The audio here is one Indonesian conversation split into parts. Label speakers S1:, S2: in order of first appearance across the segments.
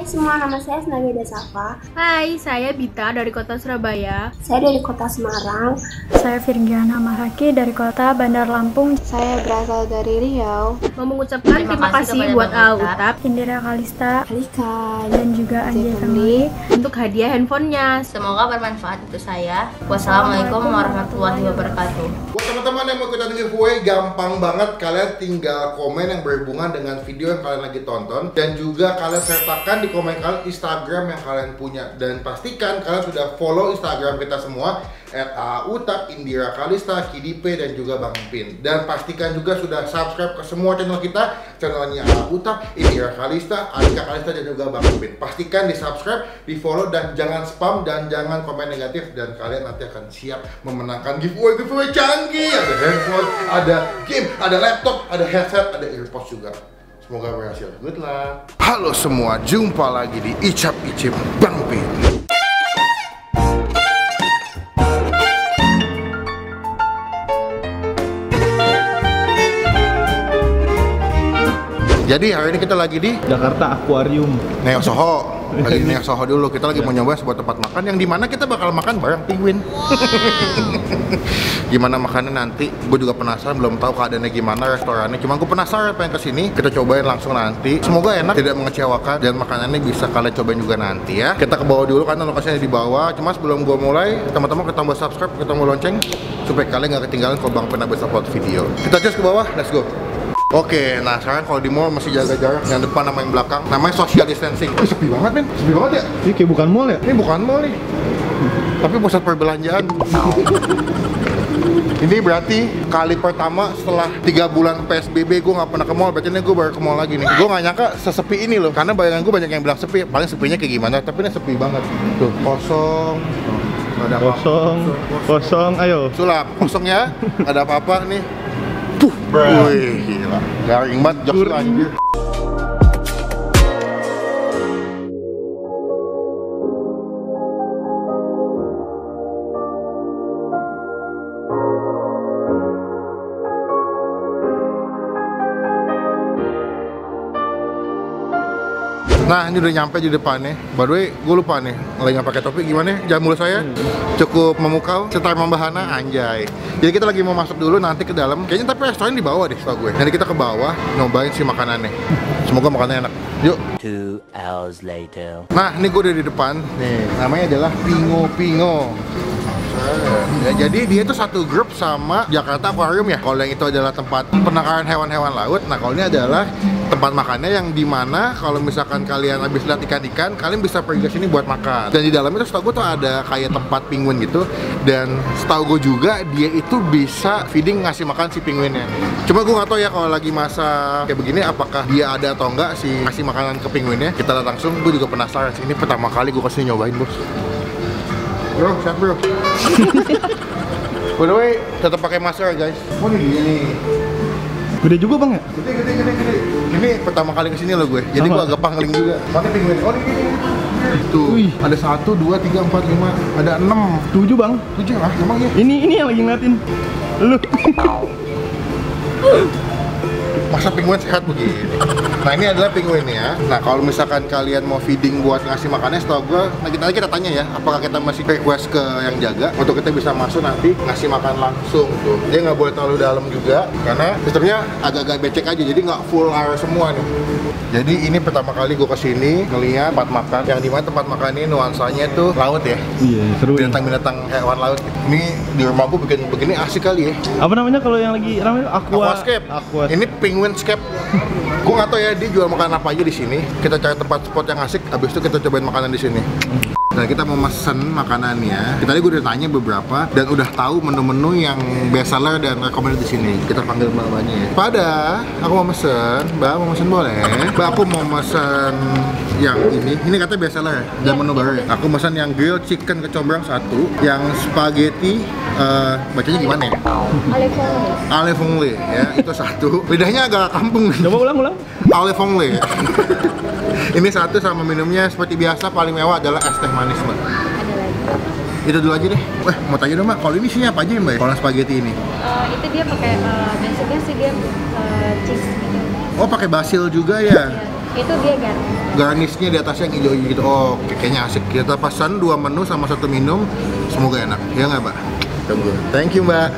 S1: semua, nama saya Snaga Dasafa.
S2: Hai, saya Bita dari kota Surabaya.
S1: Saya dari kota Semarang.
S3: Saya Virgiana Mahaki dari kota Bandar Lampung.
S1: Saya berasal dari Riau.
S2: Mau mengucapkan terima kasih buat Utap,
S3: Indira Kalista,
S1: Alika,
S3: dan juga Anjay Family
S2: untuk hadiah handphonenya.
S4: Semoga bermanfaat untuk saya. Wassalamualaikum warahmatullahi wabarakatuh.
S5: Buat teman-teman yang mau ikutan giveaway, gampang banget. Kalian tinggal komen yang berhubungan dengan video yang kalian lagi tonton, dan juga kalian sertakan di komen kalian Instagram yang kalian punya. Dan pastikan kalian sudah follow Instagram kita semua @autap, Indira Kalista, Kidipe, dan juga Bang Pin. Dan pastikan juga sudah subscribe ke semua channel kita, channelnya Autap, Indira Kalista, Alika Kalista, dan juga Bang Pin. Pastikan di subscribe, di follow, dan jangan spam, dan jangan komen negatif. Dan kalian nanti akan siap memenangkan giveaway canggih. Ada handphone, ada game, ada laptop, ada headset, ada earpods juga. Semoga berhasil. Good luck. Halo semua, jumpa lagi di Icap Icip Bang Pin. Jadi hari ini kita lagi di
S6: Jakarta Aquarium.
S5: Neo Soho. Lagi di Neo Soho dulu. Kita lagi mau nyoba sebuah tempat makan yang dimana kita bakal makan bareng penguin. Gimana makannya nanti? Gue juga penasaran, belum tahu keadaannya gimana restorannya. Cuma gue penasaran pengen kesini. Kita cobain langsung nanti. Semoga enak, tidak mengecewakan, dan makanannya bisa kalian cobain juga nanti ya. Kita ke bawah dulu karena lokasinya di bawah. Cuma sebelum gue mulai, teman-teman kita tombol subscribe, kita tombol lonceng supaya kalian nggak ketinggalan kalau Bang Pin habis upload video. Kita cus ke bawah, let's go. Oke, nah sekarang kalau di mall masih jaga jarak, yang depan sama yang belakang, namanya social distancing. Sepi banget, men. Sepi banget ya?
S6: Ini kayak bukan mall ya?
S5: Ini bukan mall nih, tapi pusat perbelanjaan. Ini berarti kali pertama setelah 3 bulan PSBB gue nggak pernah ke mall. Berarti ini gue baru ke mall lagi nih. Gue nggak nyangka sesepi ini loh, karena bayangan gue banyak yang bilang sepi. Paling sepinya kayak gimana, tapi ini sepi banget. Tuh, kosong. Nggak ada apa-apa.
S6: Kosong, ayo.
S5: Sulap, kosong ya. Nggak ada apa-apa nih. Wih, gila. Garing banget jokes lu anjir. Nah, ini udah nyampe di depannya. By the way, gue lupa nih, lagi nggak pakai topi gimana? Jamul saya cukup memukau, setar membahana, anjay. Jadi kita lagi mau masuk dulu nanti ke dalam. Kayaknya tapi restoran di bawah deh, setahu gue. Nanti kita ke bawah nyobain si makanannya. Semoga makanannya enak. Yuk.
S7: 2 hours later.
S5: Nah, ini gue udah di depan. Nih, namanya adalah Pingo Pingo. Ya, jadi dia itu satu grup sama Jakarta Aquarium ya. Kalau yang itu adalah tempat penangkaran hewan-hewan laut. Nah, kalau ini adalah tempat makannya yang dimana kalau misalkan kalian habis lihat ikan-ikan, kalian bisa pergi ke sini buat makan. Dan di dalamnya tuh setahu gue tuh ada kayak tempat penguin gitu. Dan setahu gue juga dia itu bisa feeding, ngasih makan si penguinnya. Cuma gue nggak tahu ya kalau lagi masa kayak begini apakah dia ada atau enggak si ngasih makanan ke penguinnya. Kita lihat langsung. Gue juga penasaran sih. Ini pertama kali gue kesini nyobain, bos. Bro, sehat bro. By the way, tetap pakai masker guys. Oh ini dia nih.
S6: Gede juga bang ya?
S5: Gede. Ini pertama kali kesini loh gue. Jadi gue agak pangling juga. Pakai penguin. Oh ini. Itu. Ada 1, 2, 3, 4, 5. Ada 6.
S6: 7 bang.
S5: 7 lah, emang ya?
S6: Ini yang lagi ngeliatin. Lu.
S5: Masa penguin sehat begini? Nah ini adalah penguin ya. Nah kalau misalkan kalian mau feeding buat ngasih makannya, setahu gue nanti kita tanya ya, apakah kita masih request ke yang jaga untuk kita bisa masuk nanti ngasih makan langsung tuh. Dia nggak boleh terlalu dalam juga karena sistemnya agak-agak becek aja, jadi nggak full air semua nih. Jadi ini pertama kali gue kesini ngeliat tempat makan yang dimana tempat makan ini nuansanya tuh laut ya.
S6: Iya seru.
S5: Binatang-binatang hewan laut gitu. Ini di rumah gue bikin begini asik kali ya.
S6: Apa namanya kalau yang lagi ramai?
S5: Aquascape. Ini Penguinscape. Gue nggak tahu ya dia jual makanan apa aja di sini. Kita cari tempat spot yang asik, habis itu kita cobain makanan di sini. Nah kita mau mesen makanannya. Tadi gue udah tanya beberapa dan udah tahu menu-menu yang best seller dan recommended di sini. Kita panggil mbak-mbaknya ya. Pada, aku mau mesen. Mbak mau mesen boleh? Mbak aku mau mesen yang ini. Ini katanya best seller ya. Dan menu baru ya. Aku mesen yang grilled chicken kecombrang 1, yang spaghetti bacanya gimana ya? Ale Fongle ya, itu 1. Lidahnya agak kampung.
S6: Coba ulang.
S5: Ale Fongle. Ini 1 sama minumnya seperti biasa, paling mewah adalah es teh manis, Mbak. Itu dulu aja deh. Mau tanya dong, Mbak, kalau ini isinya apa aja ya, Mbak? Kalau spaghetti ini?
S3: Itu dia pakai basicnya sih dia cheese gitu.
S5: Oh, pakai basil juga ya?
S3: Itu dia garnish.
S5: Garnishnya di atasnya yang hijau gitu. Oh, kayaknya asik. Kita pesan 2 menu sama 1 minum. Semoga enak. Ya nggak, Mbak? Tunggu. Thank you, Mbak.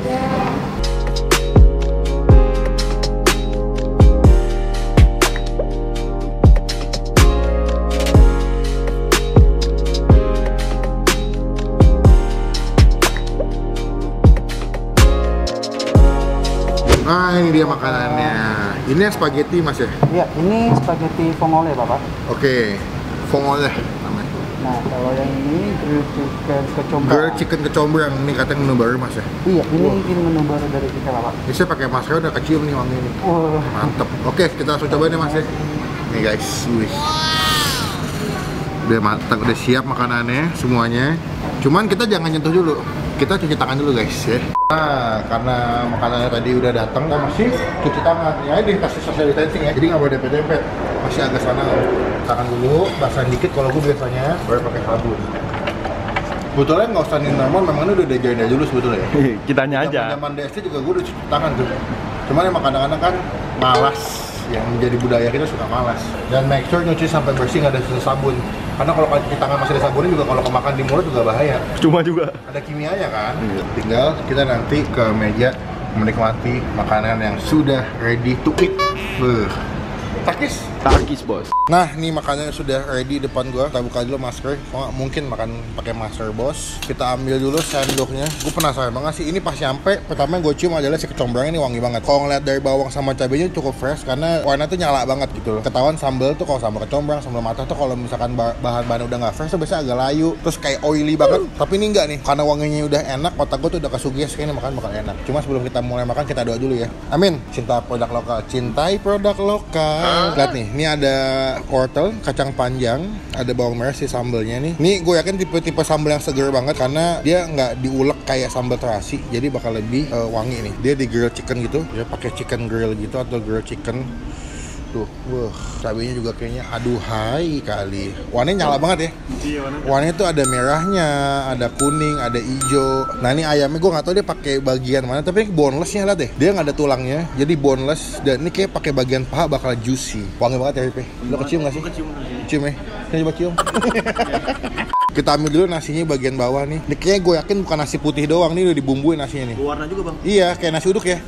S5: Nah, ini dia makanannya. Ini spaghetti, Mas ya?
S8: Iya, ini spaghetti vongole, Bapak.
S5: Oke, vongole namanya.
S8: Nah, kalau yang ini grilled chicken kecombrang.
S5: Grilled chicken kecombrang, ini katanya menu baru, Mas ya?
S8: Iya, ini menu baru dari kita, Bapak.
S5: Ini saya pakai masker udah kecium nih wangi ini. Mantep. Oke, kita langsung cobain ya, Mas ya. Nih guys, wih. Udah matang, udah siap makanannya semuanya. Cuman kita jangan nyentuh dulu. Kita cuci tangan dulu guys ya. Nah, karena makanannya tadi udah datang, kita masih cuci tangan. Ya ini kasih social distancing ya. Jadi nggak boleh dempet-dempet. Masih agak sana. Tangan dulu, basahin dikit kalau gue biasanya baru pakai sabun. Sebetulnya nggak usah normal, memang ini udah diajarin dulu sebetulnya ya.
S6: Kitanya aja.
S5: Zaman DSD juga gue udah cuci tangan tuh. Cuman emang kadang-kadang kan malas. Yang menjadi budaya kita suka malas. Dan make sure nyuci sampai bersih, nggak ada sisa sabun. Karena kalau cuci tangan masih ada sabunnya juga kalau kemakan di mulut juga bahaya.
S6: Cuma juga.
S5: Ada kimianya kan? Tinggal kita nanti ke meja menikmati makanan yang sudah ready to eat. Takis?
S6: Takis, Bos.
S5: Nah, ini makanannya sudah ready depan gua. Kita buka dulu masker. Oh, mungkin makan pakai masker, Bos. Kita ambil dulu sendoknya. Gue penasaran banget sih. Ini pas nyampe, pertama yang gue cium adalah si kecombrangnya ini wangi banget. Kalau ngeliat dari bawang sama cabenya cukup fresh karena warna tuh nyala banget gitu loh. Ketahuan sambal tuh kalau sambal kecombrang, sambal matah tuh kalau misalkan bahan-bahan udah nggak fresh tuh biasanya agak layu, terus kayak oily banget. Tapi ini enggak nih. Karena wanginya udah enak, otak gue tuh udah kesuges kayaknya makan bakal enak. Cuma sebelum kita mulai makan kita doa dulu ya. Amin. Cinta produk lokal, cintai produk lokal. Lihat nih, ini ada wortel, kacang panjang, ada bawang merah si sambelnya nih. Ini gue yakin tipe-tipe sambal yang seger banget karena dia nggak diulek kayak sambal terasi, jadi bakal lebih wangi nih. Dia di grilled chicken gitu, dia pakai chicken grill gitu atau grilled chicken. Tuh, wah, cabenya juga kayaknya aduhai kali. Warnanya nyala banget ya.
S6: Iya,
S5: warnanya tuh ada merahnya, ada kuning, ada hijau. Nah ini ayamnya gue nggak tahu dia pakai bagian mana, tapi ini bonelessnya lihat deh. Dia nggak ada tulangnya, jadi boneless. Dan ini kayak pakai bagian paha bakal juicy. Wangi banget ya, Ripe. Lo kecium nggak sih? Cium ya. Ini coba cium. Kita ambil dulu nasinya bagian bawah nih. Ini kayaknya gue yakin bukan nasi putih doang, nih udah dibumbuin nasinya nih.
S6: Warna juga, Bang.
S5: Iya, kayak nasi uduk ya.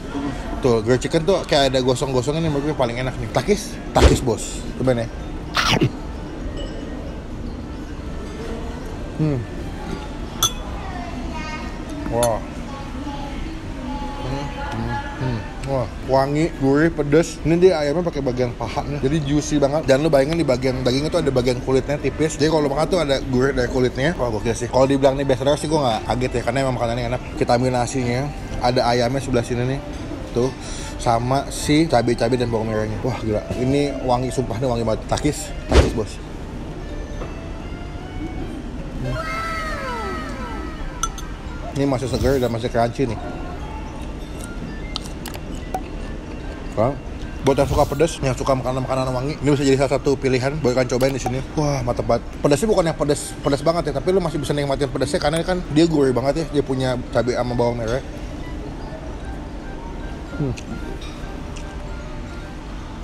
S5: Tuh, grilled chicken tuh kayak ada gosong-gosongnya nih, menurut gue paling enak nih. Takis? Takis, Bos. Cobain ya. Wah. Wah, wangi, gurih, pedes. Ini dia ayamnya pakai bagian pahanya, jadi juicy banget. Dan lu bayangin di bagian dagingnya tuh ada bagian kulitnya tipis. Jadi kalau makan tuh ada gurih dari kulitnya. Wah, gokil sih. Kalau dibilang nih best seller sih gue nggak kaget ya, karena emang makanannya enak. Kita ambil nasinya, ada ayamnya sebelah sini nih. Tuh, sama si cabai-cabai dan bawang merahnya. Wah, gila. Ini wangi, sumpah nih wangi banget. Takis, Bos. Ini masih segar dan masih crunchy nih. Nah, buat yang suka pedas, yang suka makanan-makanan wangi, ini bisa jadi salah satu pilihan buat kalian cobain di sini. Wah, mantep banget. Pedasnya bukan yang pedas banget ya, tapi lu masih bisa nikmatin pedasnya karena kan dia gurih banget ya. Dia punya cabai sama bawang merah.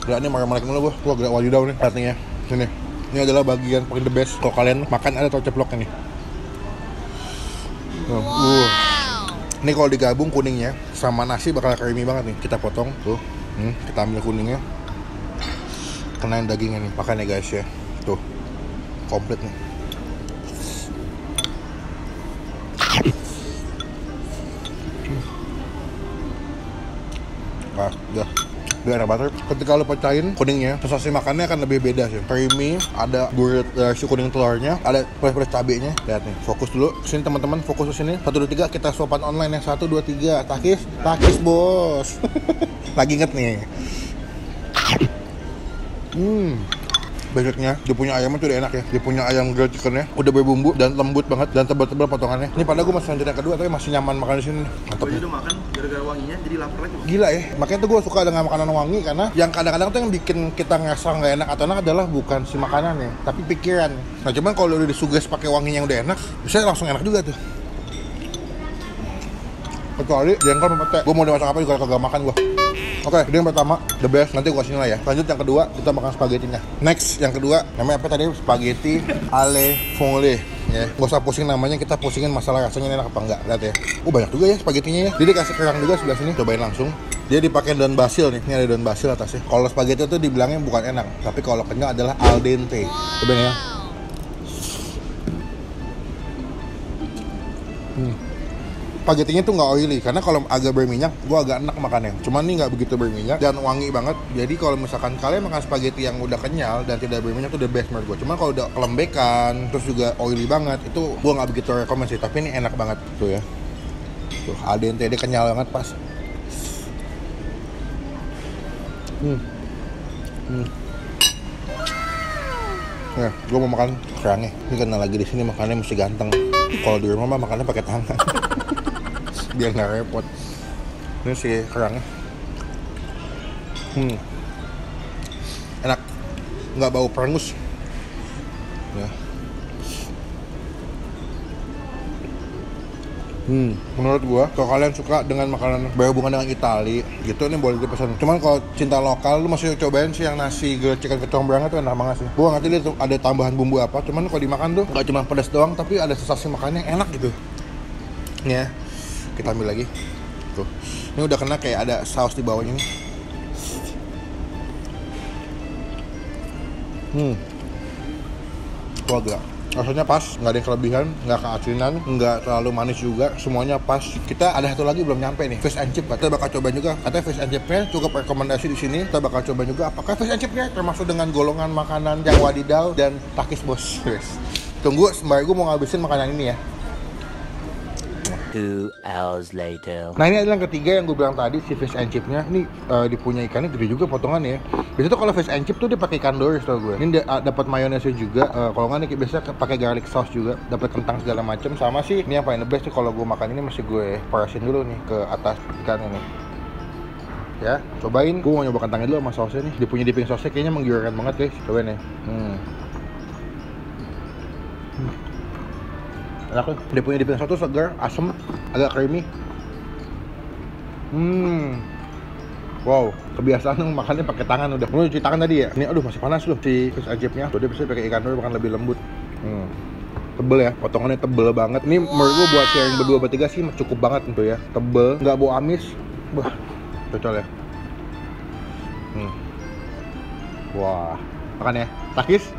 S5: Gila, ini marah-marah dulu gua. Wah, gila wadidaw nih artinya. Ini adalah bagian paling the best. Kalau kalian makan ada tahu ceploknya nih. Ini kalau digabung kuningnya sama nasi bakal creamy banget nih. Kita potong tuh. Kita ambil kuningnya. Kenain dagingnya nih. Makan ya guys ya. Tuh. Komplit nih. Nah, udah enak banget. Ketika lo pecahin kuningnya, sensasi makannya akan lebih beda sih. Creamy, ada gurih si kuning telurnya, ada pedas cabenya. Lihat nih, fokus dulu. Sini teman-teman, fokus ke sini. 1 2 3 kita suapan online ya. 1 2 3. Takis, Bos. Lagi inget nih. Basicnya, dia punya ayamnya tuh udah enak ya. Dia punya ayam grilled chickennya udah berbumbu dan lembut banget dan tebal-tebal potongannya. Ini padahal gue masih lanjut yang kedua tapi masih nyaman makan di sini. Mantap. Gue udah makan gara-gara wanginya jadi lapar lagi. Gila ya. Makanya tuh gue suka dengan makanan wangi karena yang kadang-kadang tuh yang bikin kita ngerasa nggak enak atau enak adalah bukan si makanannya, tapi pikiran. Nah, cuman kalau udah disuges pakai wanginya yang udah enak, bisa langsung enak juga tuh. Kecuali jengkol sama pete. Gue mau dimasak apa juga kagak makan gue. Oke, ini yang pertama, the best. Nanti gua kasih nilai ya. Lanjut yang kedua, kita makan spaghettinya. Next, yang kedua, namanya apa tadi? Spaghetti alle vongole. Ya, nggak usah pusing namanya, kita pusingin masalah rasanya enak apa enggak. Lihat ya. Banyak juga ya spagettinya ya. Jadi dikasih kerang juga sebelah sini. Cobain langsung. Dia dipakai daun basil nih. Ini ada daun basil atasnya. Kalau spaghetti itu dibilangnya bukan enak, tapi kalau kenyal adalah al dente. Cobain ya. Spagettinya tuh nggak oily, karena kalau agak berminyak, gua agak enak makannya. Cuman ini nggak begitu berminyak dan wangi banget. Jadi kalau misalkan kalian makan spaghetti yang udah kenyal dan tidak berminyak tuh the best menurut gua. Cuman kalau udah kelembekan, terus juga oily banget, itu gua nggak begitu rekomendasi. Tapi ini enak banget tuh ya. Tuh al dente, dia kenyal banget pas. Ya, gua mau makan kerangnya. Ini karena lagi di sini makannya mesti ganteng. Kalau di rumah mah makannya pakai tangan. Biar nggak repot. Ini sih kerangnya. Enak, nggak bau perengus ya. Menurut gua, kalau kalian suka dengan makanan berhubungan dengan Itali gitu, ini boleh dipesan. Cuman kalau cinta lokal, lu masih cobain sih yang nasi grilled chicken kecombrang itu enak banget sih. Gua ngerti dia tuh ada tambahan bumbu apa, cuman kalau dimakan tuh nggak cuma pedas doang, tapi ada sensasi makannya enak gitu ya. Kita ambil lagi tuh, ini udah kena kayak ada saus di bawahnya nih. Tuh agak rasanya pas, nggak ada yang kelebihan, nggak keasinan, nggak terlalu manis juga, semuanya pas. Kita ada satu lagi belum nyampe nih, fish and chip. Kita bakal coba juga, katanya fish and chipnya cukup rekomendasi di sini. Kita bakal coba juga apakah fish and chipnya termasuk dengan golongan makanan yang wadidaw dan takis bos. Tunggu, sembari gue mau ngabisin makanan ini ya.
S7: 2 hours later.
S5: Nah ini adalah yang ketiga yang gue bilang tadi, si fish and chipnya. Ini dipunya ikannya gede juga potongannya ya. Biasanya tuh kalau fish and chip tuh dia pakai ikan doris tau gue. Ini dapat mayonesnya juga. Kalau nggak nih biasanya pakai garlic sauce juga. Dapat kentang segala macam. Sama sih ini yang paling the best tuh kalau gue makan ini masih gue parasin dulu nih ke atas ikan ini. Ya, cobain. Gue mau nyoba kentangnya dulu sama sausnya nih. Dia punya dipping sausnya kayaknya menggiurkan banget guys. Cobain ya. Enak tuh, dia punya dipping saus tuh segar, asem, agak creamy. Wow, kebiasaan makannya pakai tangan udah. Lu cuci tangan tadi ya? Ini aduh masih panas loh si fish and chipnya. Tuh dia bisa pakai ikan dulu, makan lebih lembut. Tebel ya, potongannya tebel banget. Ini menurut gua buat sharing berdua bertiga sih cukup banget gitu ya. Tebel, nggak bau amis. Wah, cocok ya. Wah, makan ya, takis.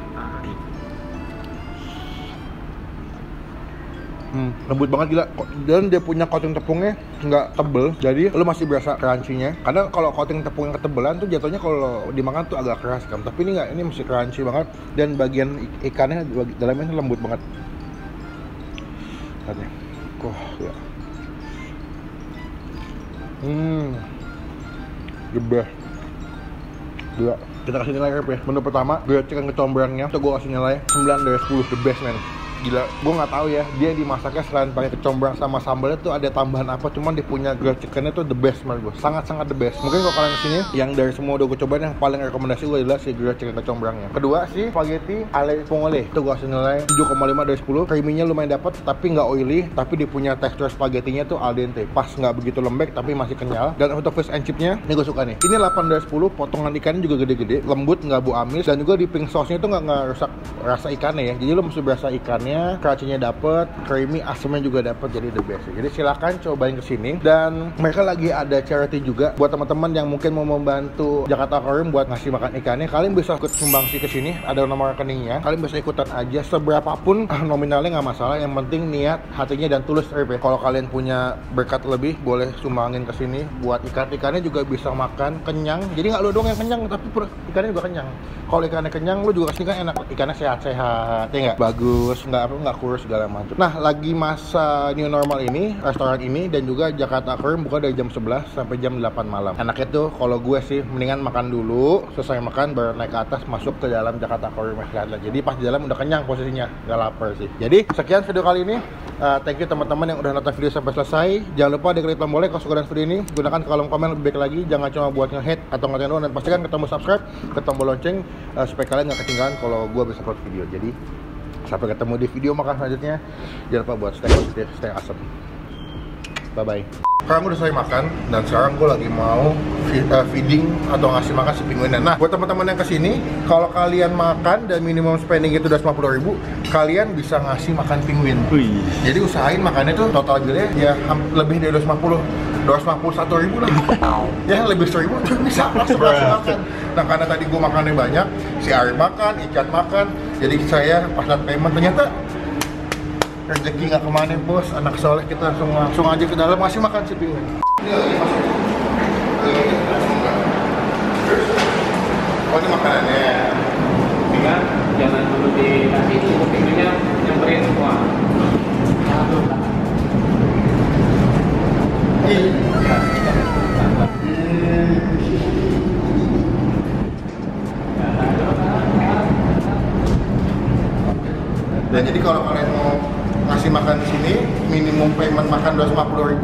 S5: Lembut banget gila, dan dia punya coating tepungnya nggak tebel, jadi lu masih berasa crunchy-nya. Karena kalau coating tepung yang ketebelan tuh jatuhnya kalau dimakan tuh agak keras kan, tapi ini nggak, ini masih crunchy banget. Dan bagian ikannya dalamnya lembut banget. Lihat nih, ya. The best. Gila. Kita kasih nilai ya. Menu pertama, grilled chicken kecombrangnya tuh gue kasih nilai 9 dari 10, the best man. Gila, gue nggak tahu ya, dia dimasaknya selain pakai kecombrang sama sambalnya tuh ada tambahan apa, cuman dia punya grilled chickennya tuh the best menurut gue, sangat-sangat the best. Mungkin kalau kalian kesini, yang dari semua udah gue cobain yang paling rekomendasi gue adalah si grilled chicken kecombrangnya. Kedua sih spaghetti alle vongole, itu gue kasih nilai 7,5 dari 10. Creamy-nya lumayan dapat, tapi nggak oily, tapi dia punya tekstur spagettinya tuh al dente, pas, nggak begitu lembek tapi masih kenyal. Dan untuk fish and chipnya, ini gue suka nih. Ini 8 dari 10, potongan ikannya juga gede-gede, lembut, nggak bau amis, dan juga dipping sauce-nya tuh nggak rusak rasa ikannya ya. Jadi lo mesti berasa ikannya, crunchy-nya dapet, creamy, asemnya juga dapet, jadi the best. Jadi silakan cobain kesini. Dan mereka lagi ada charity juga buat teman-teman yang mungkin mau membantu Jakarta Aquarium buat ngasih makan ikannya. Kalian bisa ikut sumbangsi ke sini, ada nomor rekeningnya. Kalian bisa ikutan aja seberapapun nominalnya nggak masalah. Yang penting niat, hatinya dan tulus. Kalau kalian punya berkat lebih, boleh sumbangin ke sini buat ikannya juga bisa makan kenyang. Jadi nggak lu doang yang kenyang, tapi ikannya juga kenyang. Kalau ikannya kenyang, lu juga kesini kan enak. Ikannya sehat-sehat, ya nggak? Bagus, nggak kurus segala macam. Nah, lagi masa new normal ini, restoran ini dan juga Jakarta Aquarium buka dari jam 11 sampai jam 8 malam. Enaknya tuh kalau gue sih mendingan makan dulu, selesai makan baru naik ke atas masuk ke dalam Jakarta Aquarium. Jadi pas di dalam udah kenyang posisinya, nggak lapar sih. Jadi sekian video kali ini. Thank you teman-teman yang udah nonton video sampai selesai. Jangan lupa diklik tombol like kalau suka dengan video ini. Gunakan kolom komen lebih baik lagi. Jangan cuma buat nge-hate atau ngatain doang, dan pastikan ke tombol subscribe, ke tombol lonceng supaya kalian nggak ketinggalan kalau gue bisa upload video. Jadi sampai ketemu di video makan selanjutnya. Jangan lupa buat stay positif, stay awesome. Bye bye. sekarang udah selesai makan dan sekarang gue lagi mau feeding atau ngasih makan si penguinnya. Nah, buat teman-teman yang kesini, kalau kalian makan dan minimum spending itu 250.000, kalian bisa ngasih makan penguin. Jadi usahain makannya tuh total bilnya ya lebih dari 251.000 lah. Ya lebih 1.000 tuh bisa langsung makan. Nah, karena tadi gue makannya banyak, si Ari makan, Icat makan, jadi saya pas lihat payment ternyata rezeki nggak kemana bos, anak soleh kita langsung aja ke dalam ngasih makan si penguin. Ini lagi masuk. Oh ini makanannya.
S9: Tinggal jangan dulu dikasih, pintunya nyamperin semua.
S5: Dan jadi kalau kalian mau ngasih makan di sini, minimum payment makan 250.000,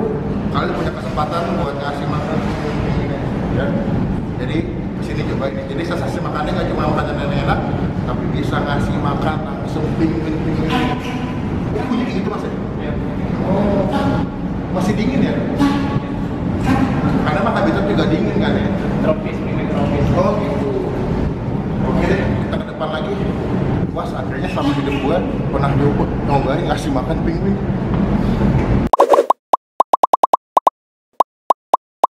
S5: kalian punya kesempatan buat ngasih makan ya. Jadi di sini coba ini. Jadi saya kasih makannya nggak cuma makanan enak, tapi bisa ngasih makan langsung penguin. Oh bunyi gitu mas ya? Oh masih dingin ya? Karena mata Bitop juga dingin kan ya?
S9: Tropis, penguin tropis.
S5: Oh gitu. Oke deh, kita ke depan lagi. Puas akhirnya selama hidup gue pernah nyobain ngasih makan penguin.